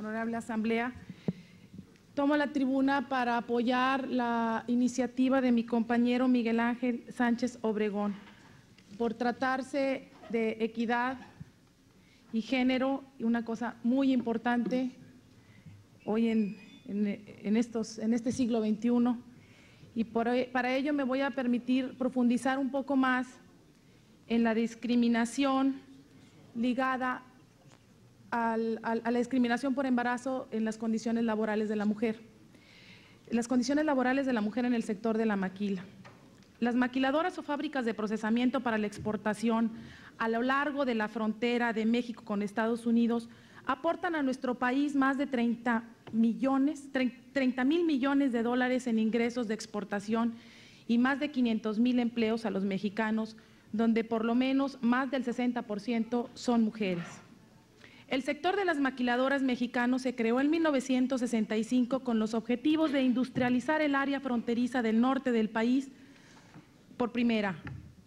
honorable asamblea, tomo la tribuna para apoyar la iniciativa de mi compañero Miguel Ángel Sánchez Obregón. Por tratarse de equidad y género, y una cosa muy importante hoy en este siglo XXI, y para ello me voy a permitir profundizar un poco más en la discriminación ligada a la discriminación por embarazo en las condiciones laborales de la mujer. Las condiciones laborales de la mujer en el sector de la maquila. Las maquiladoras o fábricas de procesamiento para la exportación a lo largo de la frontera de México con Estados Unidos aportan a nuestro país más de 30 mil millones de dólares en ingresos de exportación y más de 500,000 empleos a los mexicanos, donde por lo menos más del 60% son mujeres. El sector de las maquiladoras mexicanos se creó en 1965 con los objetivos de industrializar el área fronteriza del norte del país por primera.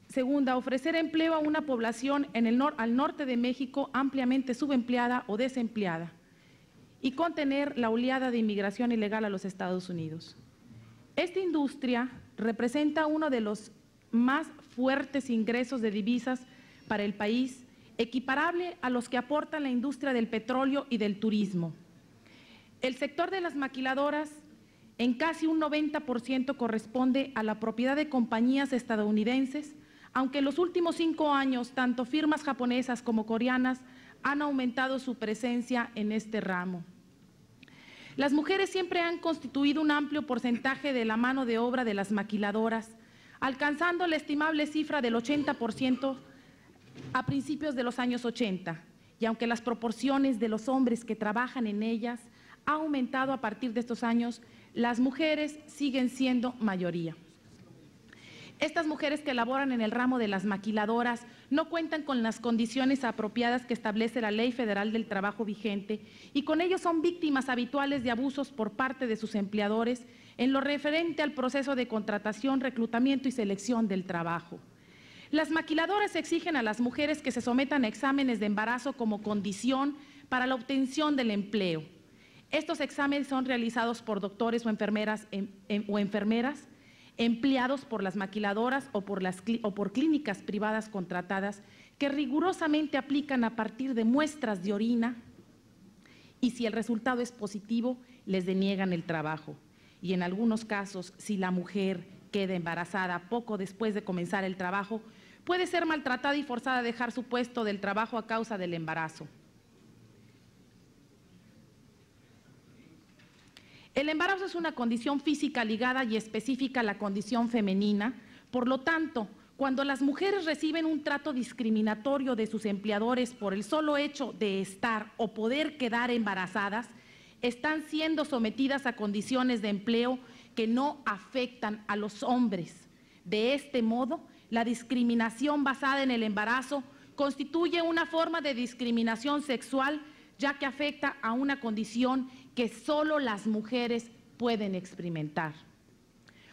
Segunda, ofrecer empleo a una población al norte de México ampliamente subempleada o desempleada y contener la oleada de inmigración ilegal a los Estados Unidos. Esta industria representa uno de los más fuertes ingresos de divisas para el país, equiparable a los que aporta la industria del petróleo y del turismo. El sector de las maquiladoras en casi un 90% corresponde a la propiedad de compañías estadounidenses, aunque en los últimos 5 años tanto firmas japonesas como coreanas han aumentado su presencia en este ramo. Las mujeres siempre han constituido un amplio porcentaje de la mano de obra de las maquiladoras, alcanzando la estimable cifra del 80% a principios de los años 80, y aunque las proporciones de los hombres que trabajan en ellas ha aumentado a partir de estos años, las mujeres siguen siendo mayoría. Estas mujeres que laboran en el ramo de las maquiladoras no cuentan con las condiciones apropiadas que establece la Ley Federal del Trabajo vigente y con ello son víctimas habituales de abusos por parte de sus empleadores en lo referente al proceso de contratación, reclutamiento y selección del trabajo. Las maquiladoras exigen a las mujeres que se sometan a exámenes de embarazo como condición para la obtención del empleo. Estos exámenes son realizados por doctores o enfermeras empleados por las maquiladoras o por clínicas privadas contratadas que rigurosamente aplican a partir de muestras de orina y si el resultado es positivo, les deniegan el trabajo. Y en algunos casos, si la mujer queda embarazada poco después de comenzar el trabajo, puede ser maltratada y forzada a dejar su puesto del trabajo a causa del embarazo. El embarazo es una condición física ligada y específica a la condición femenina, por lo tanto, cuando las mujeres reciben un trato discriminatorio de sus empleadores por el solo hecho de estar o poder quedar embarazadas, están siendo sometidas a condiciones de empleo que no afectan a los hombres. De este modo, la discriminación basada en el embarazo constituye una forma de discriminación sexual, ya que afecta a una condición que solo las mujeres pueden experimentar.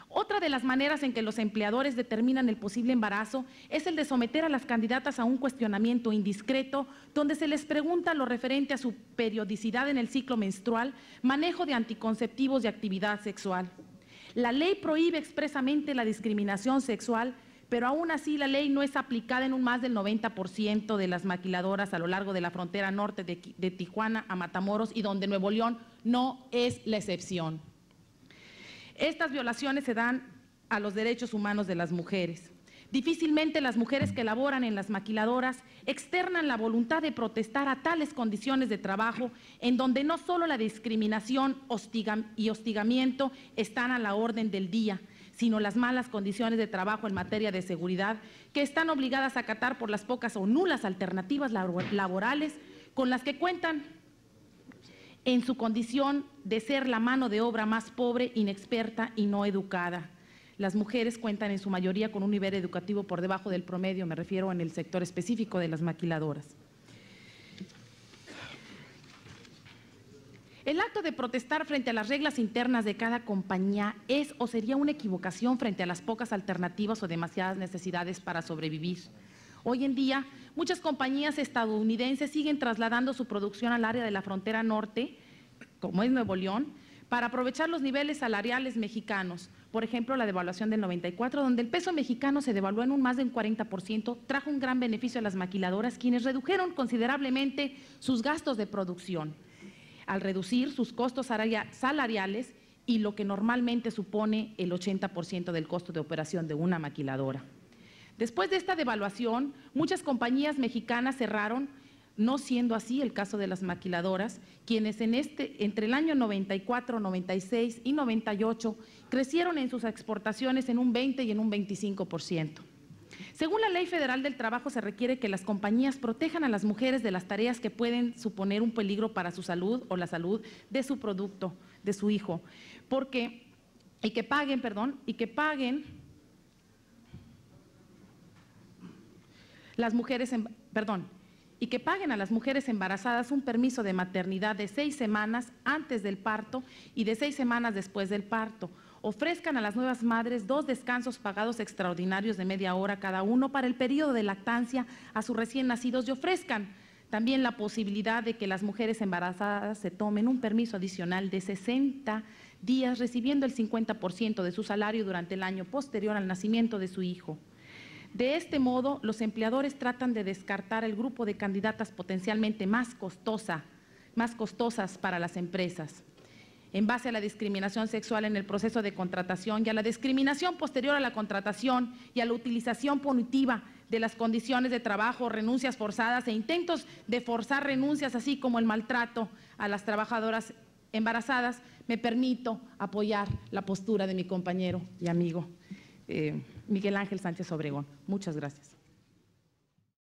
Otra de las maneras en que los empleadores determinan el posible embarazo es el de someter a las candidatas a un cuestionamiento indiscreto donde se les pregunta lo referente a su periodicidad en el ciclo menstrual, manejo de anticonceptivos y actividad sexual. La ley prohíbe expresamente la discriminación sexual, pero aún así la ley no es aplicada en un más del 90% de las maquiladoras a lo largo de la frontera norte de Tijuana a Matamoros y donde Nuevo León no es la excepción. Estas violaciones se dan a los derechos humanos de las mujeres. Difícilmente las mujeres que laboran en las maquiladoras externan la voluntad de protestar a tales condiciones de trabajo en donde no solo la discriminación y hostigamiento están a la orden del día, sino las malas condiciones de trabajo en materia de seguridad que están obligadas a acatar por las pocas o nulas alternativas laborales con las que cuentan en su condición de ser la mano de obra más pobre, inexperta y no educada. Las mujeres cuentan en su mayoría con un nivel educativo por debajo del promedio, me refiero en el sector específico de las maquiladoras. El acto de protestar frente a las reglas internas de cada compañía es o sería una equivocación frente a las pocas alternativas o demasiadas necesidades para sobrevivir. Hoy en día, muchas compañías estadounidenses siguen trasladando su producción al área de la frontera norte como es Nuevo León, para aprovechar los niveles salariales mexicanos. Por ejemplo, la devaluación del 94, donde el peso mexicano se devaluó en un más de un 40%, trajo un gran beneficio a las maquiladoras, quienes redujeron considerablemente sus gastos de producción, al reducir sus costos salariales y lo que normalmente supone el 80% del costo de operación de una maquiladora. Después de esta devaluación, muchas compañías mexicanas cerraron, no siendo así el caso de las maquiladoras, quienes entre el año 94, 96 y 98 crecieron en sus exportaciones en un 20 y en un 25%. Según la Ley Federal del Trabajo, se requiere que las compañías protejan a las mujeres de las tareas que pueden suponer un peligro para su salud o la salud de su producto, de su hijo, y que paguen a las mujeres embarazadas un permiso de maternidad de 6 semanas antes del parto y de 6 semanas después del parto. Ofrezcan a las nuevas madres 2 descansos pagados extraordinarios de media hora cada uno para el periodo de lactancia a sus recién nacidos y ofrezcan también la posibilidad de que las mujeres embarazadas se tomen un permiso adicional de 60 días recibiendo el 50% de su salario durante el año posterior al nacimiento de su hijo. De este modo, los empleadores tratan de descartar el grupo de candidatas potencialmente más costosas para las empresas. En base a la discriminación sexual en el proceso de contratación y a la discriminación posterior a la contratación y a la utilización punitiva de las condiciones de trabajo, renuncias forzadas e intentos de forzar renuncias, así como el maltrato a las trabajadoras embarazadas, me permito apoyar la postura de mi compañero y amigo Miguel Ángel Sánchez Obregón. Muchas gracias.